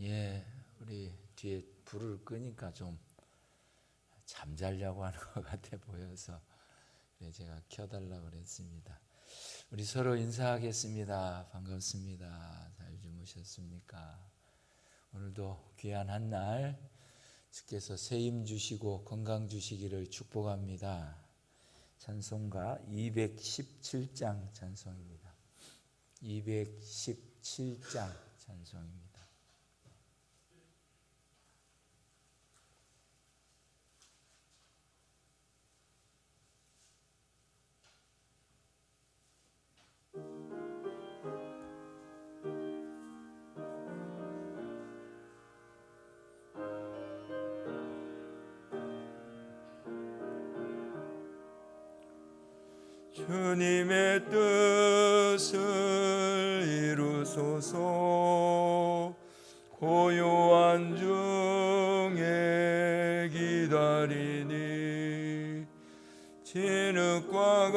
예, 우리 뒤에 불을 끄니까 좀 잠자려고 하는 것 같아 보여서 제가 켜달라고 그랬습니다. 우리 서로 인사하겠습니다. 반갑습니다. 잘 주무셨습니까? 오늘도 귀한 한 날 주께서 새 힘 주시고 건강 주시기를 축복합니다. 찬송가 217장 찬송입니다. 217장 찬송입니다. 주님의 뜻을 이루소서. 고요한 중에 기다리니 진흙과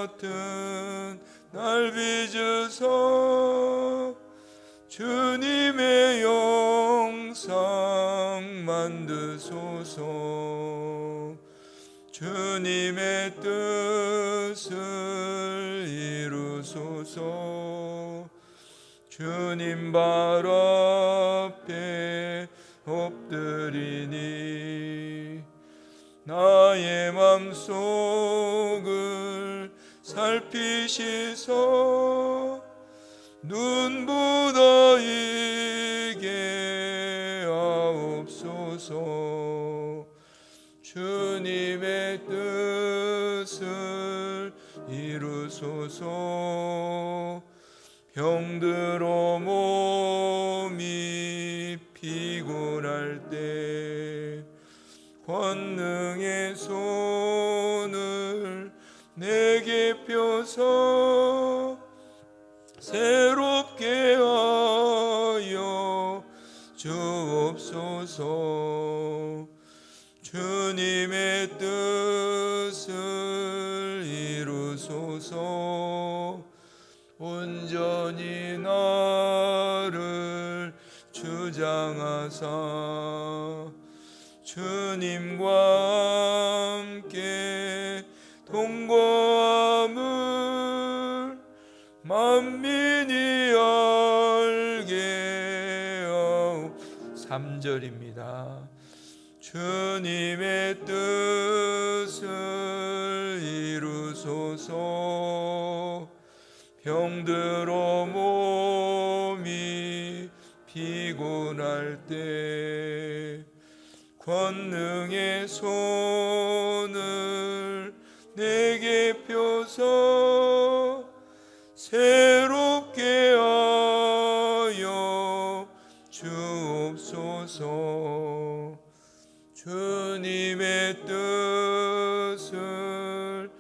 같은 날 빚으사 주님의 영상 만드소서. 주님의 뜻을 이루소서. 주님 발 앞에 엎드리니 나의 맘속을 살피시사 눈보다 이게 하옵소서. 주님의 뜻을 이루소서. 병들어 몸이 피곤할 때 권능의 손을 내게 펴서 새롭게 하여 주옵소서. 주님의 뜻을 이루소서. 온전히 나를 주장하사 주님과 함께 동거함을 만민이 알게 하옵. 3절입니다. 주님의 뜻을 이루소서. 병들어 몸이 피곤할 때 권능의 손을 내게 펴서 새롭게 하여 주옵소서. 주님의 뜻을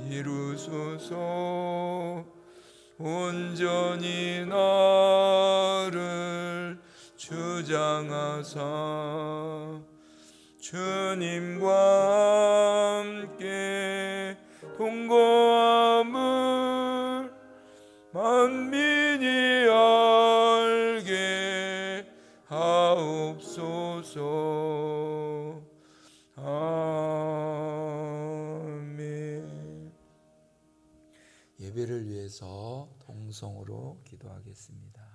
이루소서. 온전히 나를 주장하사 주님과 함께 동거함을 만민이 알게 하옵소서. 아멘. 예배를 위해서 동성으로 기도하겠습니다.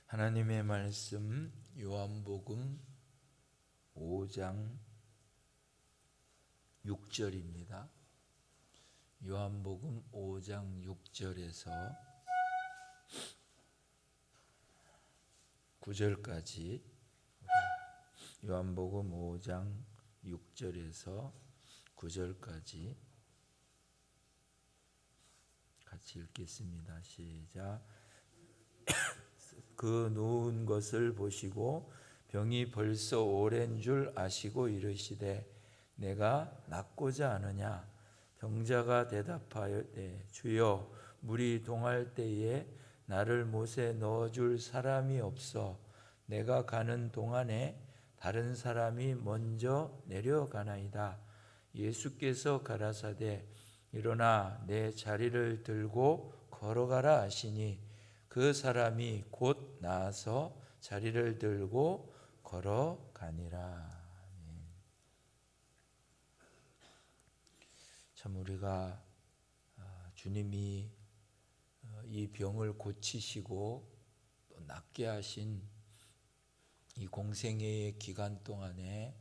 하나님의 말씀 요한복음 5장 6절입니다. 요한복음 5장 6절에서 9절까지 요한복음 5장 6절에서 9절까지 같이 읽겠습니다. 시작. 그 누운 것을 보시고 병이 벌써 오랜 줄 아시고 이르시되 내가 낫고자 하느냐. 병자가 대답하였되 주여 물이 동할 때에 나를 못에 넣어줄 사람이 없어 내가 가는 동안에 다른 사람이 먼저 내려가나이다. 예수께서 가라사대 일어나 내 자리를 들고 걸어가라 하시니 그 사람이 곧 나아서 자리를 들고 걸어가니라. 참 우리가 주님이 이 병을 고치시고 또 낫게 하신 이 공생애의 기간 동안에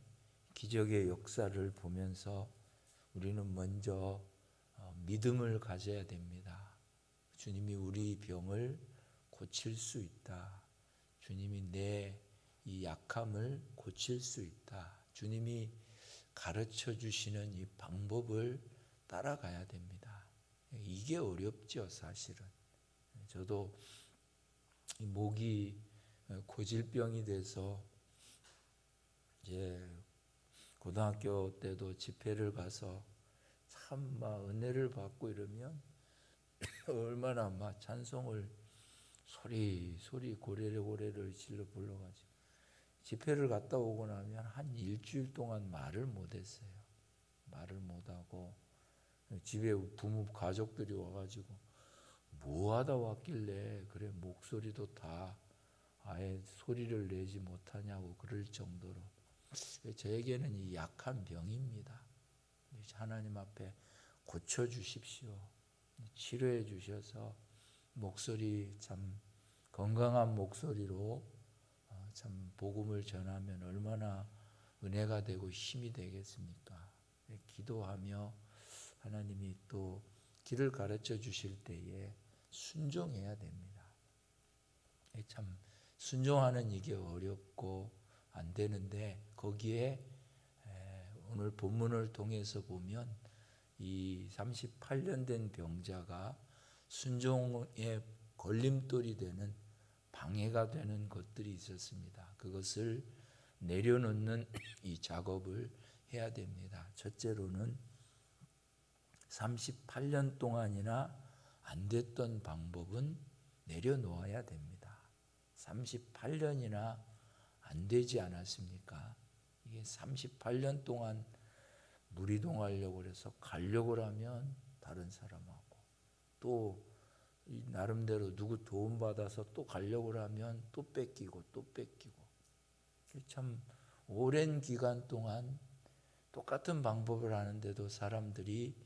기적의 역사를 보면서 우리는 먼저 믿음을 가져야 됩니다. 주님이 우리 병을 고칠 수 있다. 주님이 내 이 약함을 고칠 수 있다. 주님이 가르쳐 주시는 이 방법을 따라가야 됩니다. 이게 어렵죠, 사실은. 저도 이 목이 고질병이 돼서 이제 고등학교 때도 집회를 가서 참 막 은혜를 받고 이러면 얼마나 막 찬송을 소리 고래를 질러 불러가지고 집회를 갔다 오고 나면 한 일주일 동안 말을 못했어요. 말을 못하고 집에 부모 가족들이 와가지고 뭐 하다 왔길래 그래 목소리도 다 아예 소리를 내지 못하냐고 그럴 정도로 저에게는 이 약한 병입니다. 하나님 앞에 고쳐주십시오. 치료해 주셔서 목소리 참 건강한 목소리로 참 복음을 전하면 얼마나 은혜가 되고 힘이 되겠습니까? 기도하며 하나님이 또 길을 가르쳐 주실 때에 순종해야 됩니다. 참 순종하는 이게 어렵고 안 되는데 거기에 오늘 본문을 통해서 보면 이 38년 된 병자가 순종의 걸림돌이 되는 방해가 되는 것들이 있었습니다. 그것을 내려놓는 이 작업을 해야 됩니다. 첫째로는 38년 동안이나 안 됐던 방법은 내려놓아야 됩니다. 38년이나 안 되지 않았습니까? 이게 38년 동안 무리동하려고 해서 가려고 하면 다른 사람하고 또 나름대로 누구 도움받아서 또 가려고 하면 또 뺏기고 참 오랜 기간 동안 똑같은 방법을 하는데도 사람들이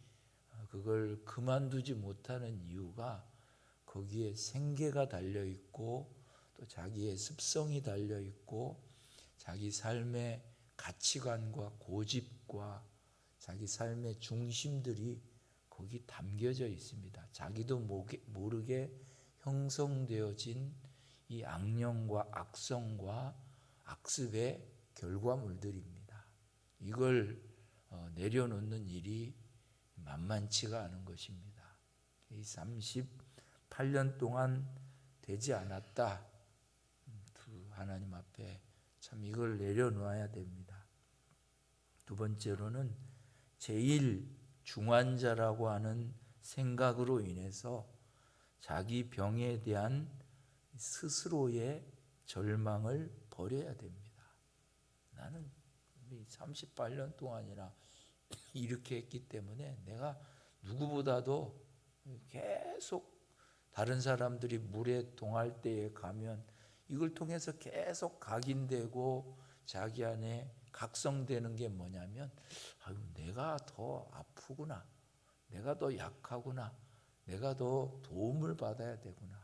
그걸 그만두지 못하는 이유가 거기에 생계가 달려있고 또 자기의 습성이 달려있고 자기 삶의 가치관과 고집과 자기 삶의 중심들이 거기 담겨져 있습니다. 자기도 모르게 형성되어진 이 악령과 악성과 악습의 결과물들입니다. 이걸 내려놓는 일이 만만치가 않은 것입니다. 이 38년 동안 되지 않았다. 하나님 앞에 참 이걸 내려놓아야 됩니다. 두 번째로는 제일 중환자라고 하는 생각으로 인해서 자기 병에 대한 스스로의 절망을 버려야 됩니다. 나는 38년 동안이나 이렇게 했기 때문에 내가 누구보다도 계속 다른 사람들이 물에 동할 때에 가면 이걸 통해서 계속 각인되고 자기 안에 각성되는 게 뭐냐면 내가 더 아프구나, 내가 더 약하구나, 내가 더 도움을 받아야 되구나.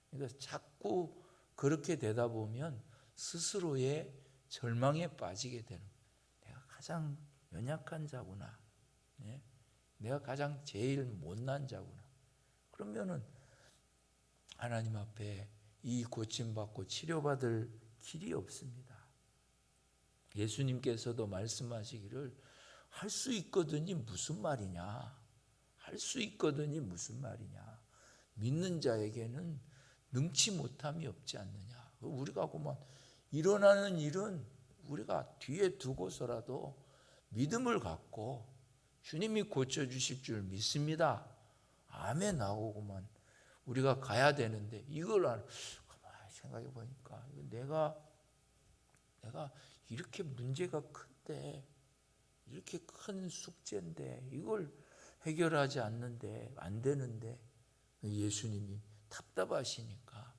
그러니까 자꾸 그렇게 되다 보면 스스로의 절망에 빠지게 되는 거예요. 내가 가장 연약한 자구나. 예? 내가 가장 제일 못난 자구나. 그러면은 하나님 앞에 이 고침받고 치료받을 길이 없습니다. 예수님께서도 말씀하시기를 할 수 있거든이 무슨 말이냐. 할 수 있거든이 무슨 말이냐. 믿는 자에게는 능치 못함이 없지 않느냐. 우리가 그만 일어나는 일은 우리가 뒤에 두고서라도 믿음을 갖고 주님이 고쳐주실 줄 믿습니다. 아멘 나오고만 우리가 가야 되는데 이걸 가만히 생각해 보니까 내가 이렇게 문제가 큰데 이렇게 큰 숙제인데 이걸 해결하지 않는데 안 되는데 예수님이 답답하시니까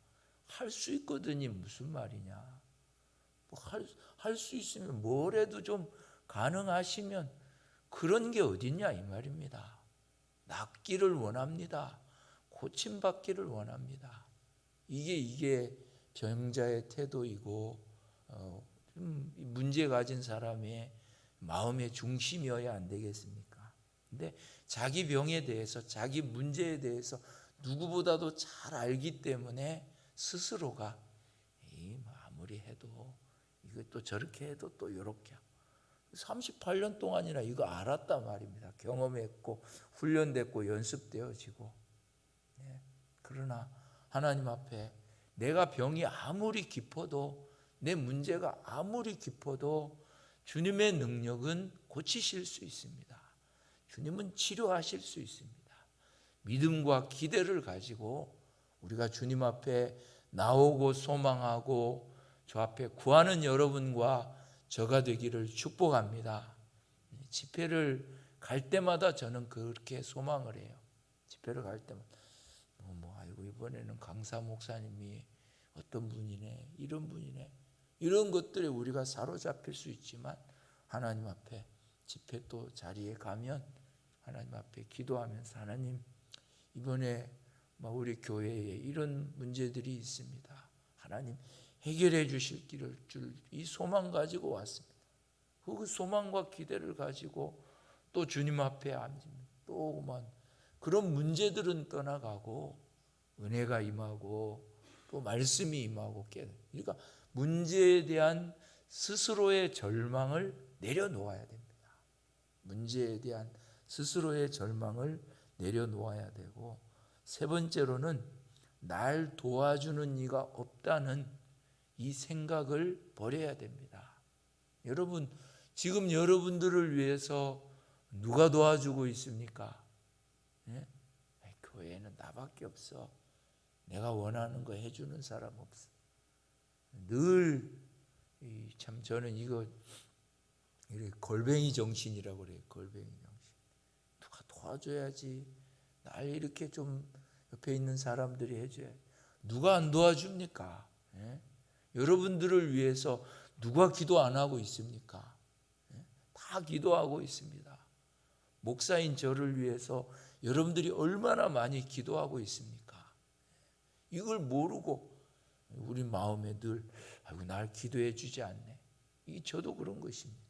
할 수 있거든이 무슨 말이냐. 할 수 있으면 뭐래도 좀 가능하시면 그런 게 어딨냐 이 말입니다. 낫기를 원합니다. 고침받기를 원합니다. 이게 병자의 태도이고 문제 가진 사람의 마음의 중심이어야 안 되겠습니까? 근데 자기 병에 대해서 자기 문제에 대해서 누구보다도 잘 알기 때문에 스스로가 아무리 해도 이거 또 저렇게 해도 또 이렇게 38년 동안이나 이거 알았단 말입니다. 경험했고 훈련됐고 연습되어지고. 그러나 하나님 앞에 내가 병이 아무리 깊어도 내 문제가 아무리 깊어도 주님의 능력은 고치실 수 있습니다. 주님은 치료하실 수 있습니다. 믿음과 기대를 가지고 우리가 주님 앞에 나오고 소망하고 주 앞에 구하는 여러분과 저가 되기를 축복합니다. 집회를 갈 때마다 저는 그렇게 소망을 해요. 집회를 갈 때마다 아이고 이번에는 강사 목사님이 어떤 분이네 이런 분이네 이런 것들에 우리가 사로잡힐 수 있지만 하나님 앞에 집회 또 자리에 가면 하나님 앞에 기도하면서 하나님 이번에 우리 교회에 이런 문제들이 있습니다. 하나님 해결해 주실 길을 줄 이 소망 가지고 왔습니다. 그 소망과 기대를 가지고 또 주님 앞에 앉으면 또만 그런 문제들은 떠나가고 은혜가 임하고 또 말씀이 임하고 그러니까 문제에 대한 스스로의 절망을 내려놓아야 됩니다. 문제에 대한 스스로의 절망을 내려놓아야 되고 세 번째로는 날 도와주는 이가 없다는 이 생각을 버려야 됩니다. 여러분 지금 여러분들을 위해서 누가 도와주고 있습니까? 네? 교회에는 나밖에 없어. 내가 원하는 거 해주는 사람 없어. 늘 참 저는 이거 골뱅이 정신이라고 그래요. 골뱅이 정신. 누가 도와줘야지. 날 이렇게 좀 옆에 있는 사람들이 해줘야. 누가 안 도와줍니까? 예? 여러분들을 위해서 누가 기도 안 하고 있습니까? 예? 다 기도하고 있습니다. 목사인 저를 위해서 여러분들이 얼마나 많이 기도하고 있습니까? 이걸 모르고 우리 마음에 늘 아이고 날 기도해 주지 않네. 저도 그런 것입니다.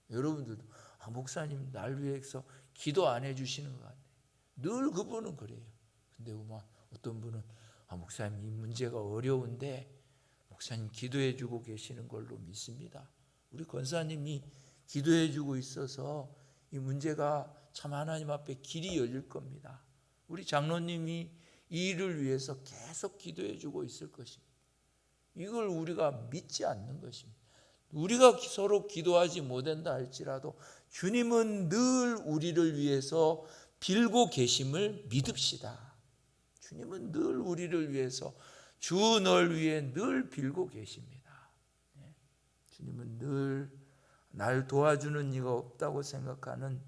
여러분들도 목사님 날 위해서 기도 안 해주시는 것 같네. 늘 그분은 그래요. 근데 어떤 분은 목사님 이 문제가 어려운데 목사님 기도해 주고 계시는 걸로 믿습니다. 우리 권사님이 기도해 주고 있어서 이 문제가 참 하나님 앞에 길이 열릴 겁니다. 우리 장로님이 이 일을 위해서 계속 기도해 주고 있을 것입니다. 이걸 우리가 믿지 않는 것입니다. 우리가 서로 기도하지 못한다 할지라도 주님은 늘 우리를 위해서 빌고 계심을 믿읍시다. 주님은 늘 우리를 위해서 주 널 위해 늘 빌고 계십니다. 주님은 늘 날 도와주는 이가 없다고 생각하는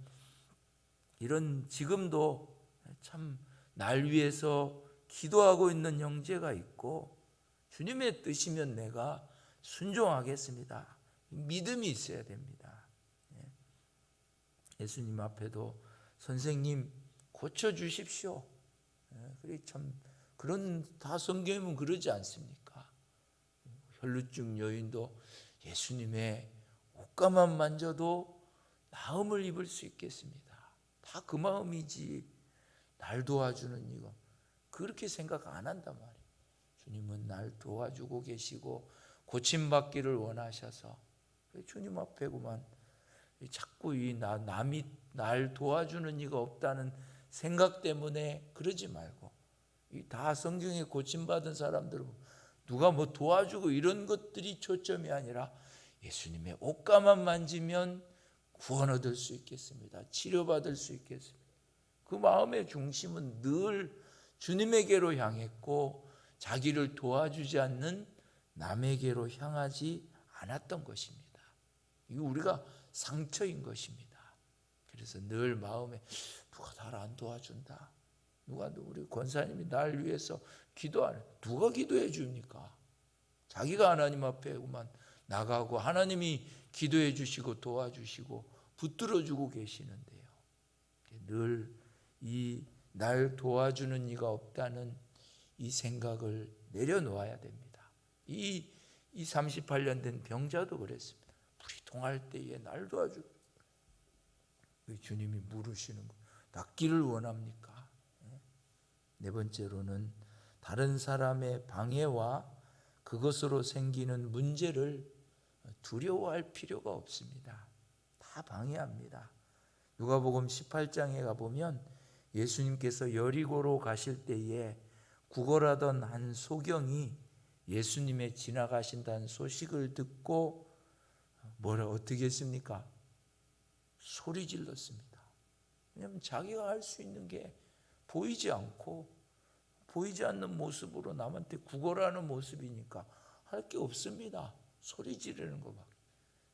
이런 지금도 참 날 위해서 기도하고 있는 형제가 있고 주님의 뜻이면 내가 순종하겠습니다. 믿음이 있어야 됩니다. 예수님 앞에도 선생님 고쳐주십시오. 그래 참 그런 다 성경이면 그러지 않습니까? 혈루증 여인도 예수님의 옷가만 만져도 나음을 입을 수 있겠습니다. 다 그 마음이지 날 도와주는 이거 그렇게 생각 안 한단 말이에요. 주님은 날 도와주고 계시고 고침받기를 원하셔서 주님 앞에 그만 자꾸 남이 날 도와주는 이가 없다는 생각 때문에 그러지 말고 다 성경에 고침받은 사람들은 누가 뭐 도와주고 이런 것들이 초점이 아니라 예수님의 옷가만 만지면 구원 얻을 수 있겠습니다. 치료받을 수 있겠습니다. 그 마음의 중심은 늘 주님에게로 향했고 자기를 도와주지 않는 남에게로 향하지 않았던 것입니다. 이거 우리가 상처인 것입니다. 그래서 늘 마음에 누가 나를 안 도와준다. 누가 우리 권사님이 날 위해서 기도 안 해. 누가 기도해 줍니까? 자기가 하나님 앞에만 나가고 하나님이 기도해 주시고 도와주시고 붙들어 주고 계시는데요. 늘 이 날 도와주는 이가 없다는 이 생각을 내려놓아야 됩니다. 이 38년 된 병자도 그랬습니다. 불이 통할 때에 날 도와주. 주님이 물으시는 거 낫기를 원합니까? 네 번째로는 다른 사람의 방해와 그것으로 생기는 문제를 두려워할 필요가 없습니다. 다 방해합니다. 누가복음 18장에 가보면 예수님께서 여리고로 가실 때에 구걸하던 한 소경이 예수님의 지나가신다는 소식을 듣고 어떻게 했습니까? 소리 질렀습니다. 왜냐하면 자기가 할 수 있는 게 보이지 않고 보이지 않는 모습으로 남한테 구걸하는 모습이니까 할 게 없습니다. 소리 지르는 것밖에.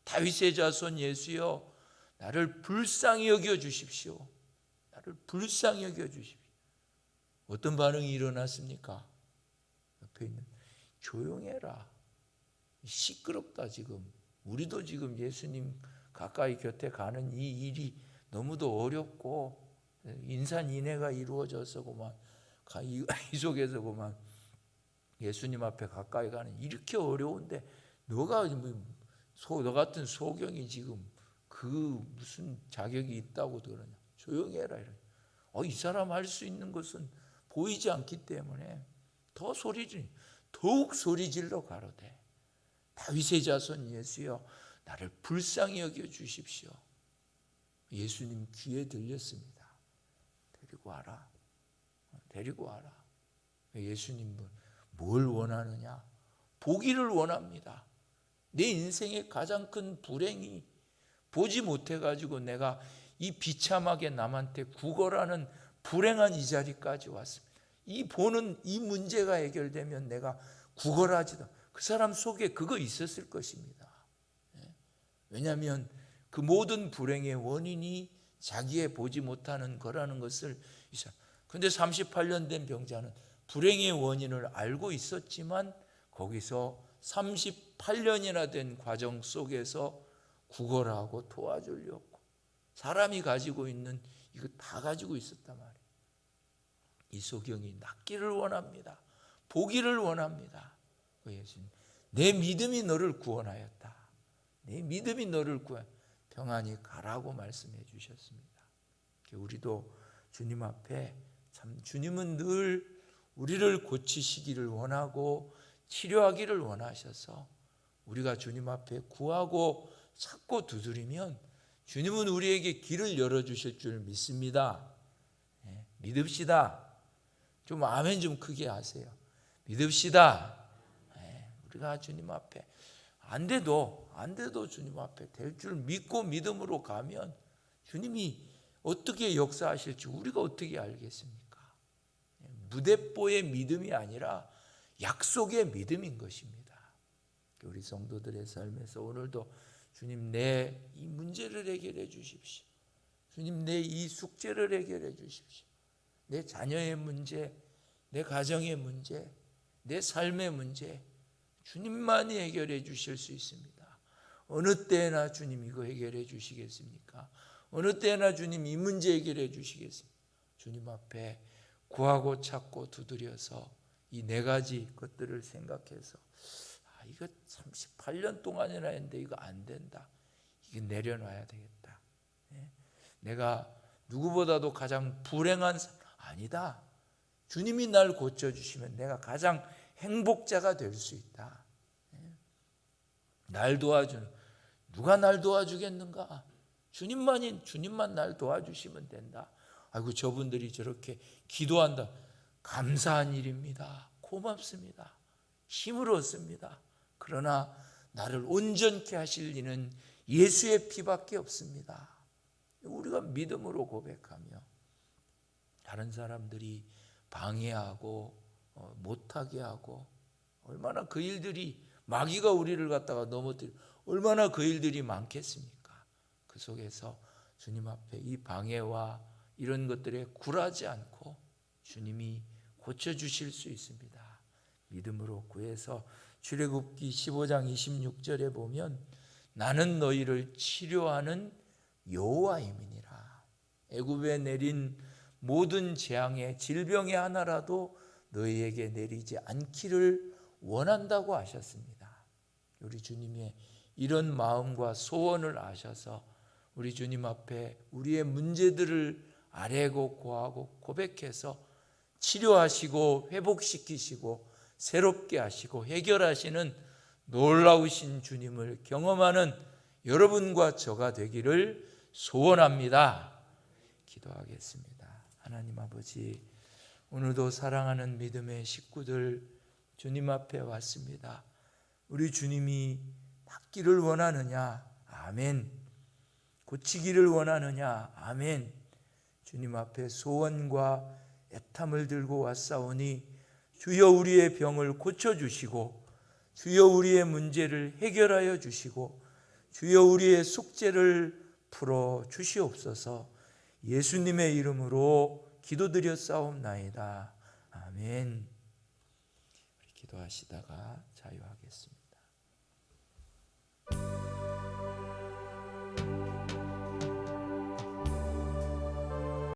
다윗의 자손 예수여 나를 불쌍히 여겨 주십시오. 나를 불쌍히 여겨 주십시오. 어떤 반응이 일어났습니까? 옆에 있는 조용해라. 시끄럽다 지금. 우리도 지금 예수님 가까이 곁에 가는 이 일이 너무도 어렵고 인산인해가 이루어져서 그만 이 속에서 그만 예수님 앞에 가까이 가는 이렇게 어려운데 너 같은 소경이 지금 그 무슨 자격이 있다고 그러냐. 조용해라 이래. 이 사람 할 수 있는 것은 보이지 않기 때문에 더욱 소리 질러 가로되 다윗의 자손 예수여 나를 불쌍히 여겨 주십시오. 예수님 귀에 들렸습니다. 데리고 와라. 예수님은 뭘 원하느냐? 보기를 원합니다. 내 인생의 가장 큰 불행이 보지 못해가지고 내가 이 비참하게 남한테 구걸하는 불행한 이 자리까지 왔습니다. 이 보는 이 문제가 해결되면 내가 구걸하지도 그 사람 속에 그거 있었을 것입니다. 왜냐하면 그 모든 불행의 원인이 자기의 보지 못하는 거라는 것을 그런데 38년 된 병자는 불행의 원인을 알고 있었지만 거기서 38년이나 된 과정 속에서 구걸하고 도와주려고 사람이 가지고 있는 이거 다 가지고 있었단 말이에요. 이 소경이 낫기를 원합니다. 보기를 원합니다. 예수님, 내 믿음이 너를 구원하였다. 내 믿음이 너를 구원. 평안히 가라고 말씀해 주셨습니다. 우리도 주님 앞에 참 주님은 늘 우리를 고치시기를 원하고 치료하기를 원하셔서 우리가 주님 앞에 구하고 찾고 두드리면 주님은 우리에게 길을 열어주실 줄 믿습니다. 믿읍시다. 좀 아멘 좀 크게 하세요. 믿읍시다. 우리가 주님 앞에 안 돼도 주님 앞에 될 줄 믿고 믿음으로 가면 주님이 어떻게 역사하실지 우리가 어떻게 알겠습니까? 무대뽀의 믿음이 아니라 약속의 믿음인 것입니다. 우리 성도들의 삶에서 오늘도 주님 내 이 문제를 해결해 주십시오. 주님 내 이 숙제를 해결해 주십시오. 내 자녀의 문제, 내 가정의 문제, 내 삶의 문제 주님만이 해결해 주실 수 있습니다. 어느 때나 주님 이거 해결해 주시겠습니까? 어느 때나 주님 이 문제 해결해 주시겠습니까? 주님 앞에 구하고 찾고 두드려서 이 네 가지 것들을 생각해서 이거 38년 동안이나 했는데 이거 안 된다. 이거 내려놔야 되겠다. 내가 누구보다도 가장 불행한 아니다. 주님이 날 고쳐주시면 내가 가장 행복자가 될 수 있다. 날 도와주는, 누가 날 도와주겠는가? 주님만 날 도와주시면 된다. 아이고, 저분들이 저렇게 기도한다. 감사한 일입니다. 고맙습니다. 힘을 얻습니다. 그러나 나를 온전케 하실 이는 예수의 피밖에 없습니다. 우리가 믿음으로 고백하며 다른 사람들이 방해하고 못하게 하고, 얼마나 그 일들이, 마귀가 우리를 갖다가 넘어뜨려 얼마나 그 일들이 많겠습니까? 그 속에서 주님 앞에 이 방해와 이런 것들에 굴하지 않고 주님이 고쳐주실 수 있습니다. 믿음으로 구해서 출애굽기 15장 26절에 보면 나는 너희를 치료하는 여호와임이니라. 애굽에 내린 모든 재앙의 질병의 하나라도 너희에게 내리지 않기를 원한다고 하셨습니다. 우리 주님의 이런 마음과 소원을 아셔서 우리 주님 앞에 우리의 문제들을 아뢰고 고하고 고백해서 치료하시고 회복시키시고 새롭게 하시고 해결하시는 놀라우신 주님을 경험하는 여러분과 저가 되기를 소원합니다. 기도하겠습니다. 하나님 아버지, 오늘도 사랑하는 믿음의 식구들 주님 앞에 왔습니다. 우리 주님이 낫기를 원하느냐? 아멘. 고치기를 원하느냐? 아멘. 주님 앞에 소원과 애탐을 들고 왔사오니 주여 우리의 병을 고쳐주시고 주여 우리의 문제를 해결하여 주시고 주여 우리의 숙제를 풀어 주시옵소서. 예수님의 이름으로 기도드렸사옵나이다. 아멘. 기도하시다가 자유하겠습니다.